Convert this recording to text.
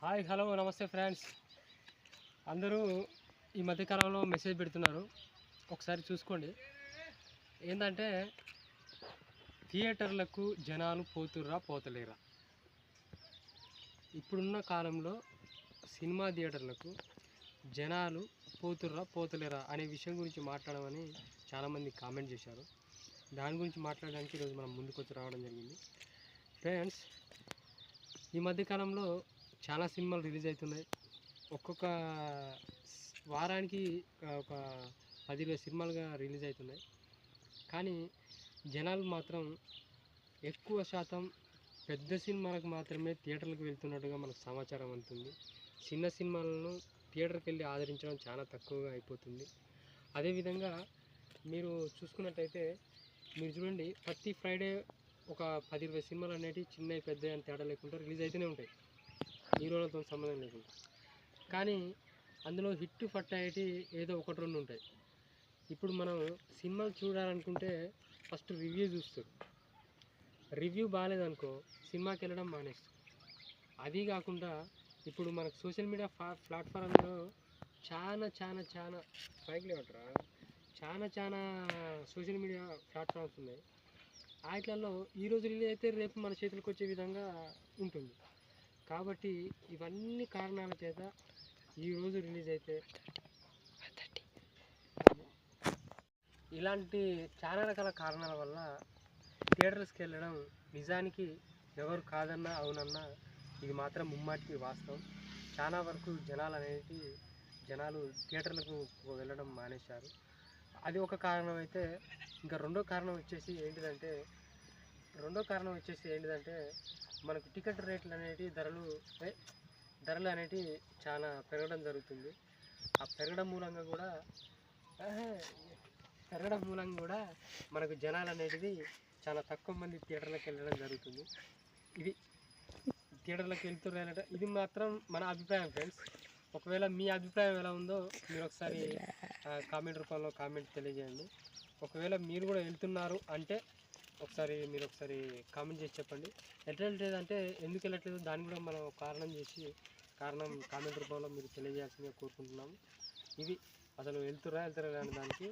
Hi hello నమస్తే friends. అందరూ ఈ మధ్యకాలంలో మెసేజ్ పెడుతున్నారు, ఒకసారి చూసుకోండి. ఏంటంటే థియేటర్లకు జనాలు పోతుర్రా పోతలేరా? ఇప్పుడున్న కాలంలో సినిమా థియేటర్లకు జనాలు పోతుర్రా పోతలేరా అనే విషయం గురించి మాట్లాడమని చాలామంది కామెంట్ చేశారు. దాని గురించి మాట్లాడడానికి ఈరోజు మనం ముందుకు వచ్చి రావడం జరిగింది. ఫ్రెండ్స్, ఈ మధ్యకాలంలో చాలా సినిమాలు రిలీజ్ అవుతున్నాయి. ఒక్కొక్క వారానికి ఒక 10-20 సినిమాలుగా రిలీజ్ అవుతున్నాయి. కానీ జనాలు మాత్రం ఎక్కువ శాతం పెద్ద సినిమాలకు మాత్రమే థియేటర్లకు వెళ్తున్నట్టుగా మనకు సమాచారం అందుతుంది. చిన్న సినిమాలను థియేటర్కి వెళ్ళి ఆదరించడం చాలా తక్కువగా అయిపోతుంది. అదేవిధంగా మీరు చూసుకున్నట్టయితే మీరు చూడండి, ప్రతి ఫ్రైడే ఒక 10-20 సినిమాలు అనేవి చిన్న పెద్ద అని తేడా లేకుండా రిలీజ్ అయితేనే ఉంటాయి, హీరోలతో సంబంధం లేకుండా. కానీ అందులో హిట్ ఫట్ అయ్యేటి ఏదో ఒకటి రెండు ఉంటాయి. ఇప్పుడు మనం సినిమాలు చూడాలనుకుంటే ఫస్ట్ రివ్యూ చూస్తారు. రివ్యూ బాగాలేదనుకో సినిమాకి వెళ్ళడం మానేస్తారు. అది కాకుండా ఇప్పుడు మనకు సోషల్ మీడియా ప్లాట్ఫామ్లో చాలా చాలా చాలా పైకి లేవటరా చాలా సోషల్ మీడియా ప్లాట్ఫామ్స్ ఉన్నాయి. వాటిలలో ఈరోజు రిలీజ్ అయితే రేపు మన చేతులకు వచ్చే విధంగా ఉంటుంది. కాబట్టి ఇవన్నీ కారణాల చేత ఈరోజు రిలీజ్ అయితే ఇలాంటి చాలా రకాల కారణాల వల్ల థియేటర్స్కి వెళ్ళడం నిజానికి ఎవరు కాదన్నా అవునన్నా ఇది మాత్రం ముమ్మాటికి వాస్తవం. చాలా వరకు జనాలు థియేటర్లకు వెళ్ళడం మానేశారు. అది ఒక కారణం అయితే, ఇంకా రెండో కారణం వచ్చేసి ఏంటిదంటే మనకు టికెట్ రేట్లు అనేవి ధరలు అనేవి చాలా పెరగడం జరుగుతుంది. ఆ పెరగడం మూలంగా కూడా మనకు జనాలు అనేది చాలా తక్కువ మంది థియేటర్లకు వెళ్ళడం జరుగుతుంది. ఇది థియేటర్లకు వెళ్తున్నారు, ఇది మాత్రం మన అభిప్రాయం ఫ్రెండ్స్. ఒకవేళ మీ అభిప్రాయం ఎలా ఉందో మీరు ఒకసారి కామెంట్ రూపంలో కామెంట్ తెలియజేయండి. ఒకవేళ మీరు కూడా వెళ్తున్నారు అంటే మీరు ఒకసారి కామెంట్ చేసి చెప్పండి. ఎట్లట్లేదంటే ఎందుకు వెళ్ళట్లేదు దాన్ని కూడా మనం కారణం కామెంట్ రూపంలో మీరు తెలియజేయాల్సిందిగా కోరుకుంటున్నాము. ఇది అసలు వెళ్తురా అనే దానికి